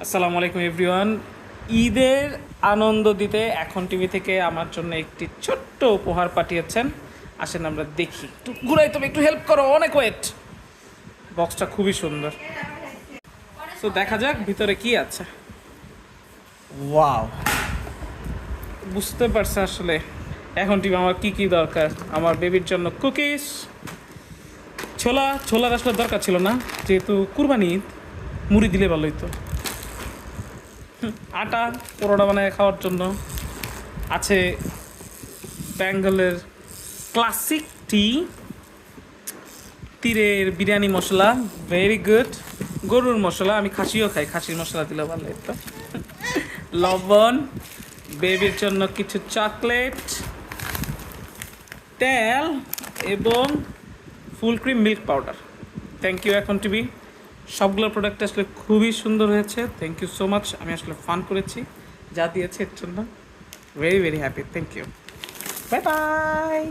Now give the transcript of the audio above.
আসসালামু আলাইকুম এভরিওয়ান। ঈদের আনন্দ দিতে এখন টিভি থেকে আমার জন্য একটি ছোট্ট উপহার পাঠিয়েছেন। আসেন আমরা দেখি, একটু ঘুরাই, তবে একটু হেল্প করো, অনেক ওয়েট। বক্সটা খুবই সুন্দর, তো দেখা যাক ভিতরে কি আছে। ওয়াও, বুঝতে পারছে আসলে এখন টিভি আমার কি কি দরকার। আমার বেবির জন্য কুকিজ, ছোলার আসলে দরকার ছিল না, যেহেতু কুরবানি ঈদ, মুড়ি দিলে ভালো হইতো। আটা পরোটা বানায় খাওয়ার জন্য আছে বেঙ্গলের ক্লাসিক তীরের বিরিয়ানি মশলা, ভেরি গুড। গরুর মশলা, আমি খাসিও খাই, খাসির মশলা দিলে ভালো হতো। লবণ, বেবির জন্য কিছু চকলেট, তেল এবং full cream milk powder. Thank you এখন টিভি, সবগুলো প্রোডাক্ট আসলে খুবই সুন্দর হয়েছে। থ্যাংক ইউ সো মাচ, আমি আসলে ফান করেছি যা দিয়েছে এর জন্য। Very very happy, thank you, bye by.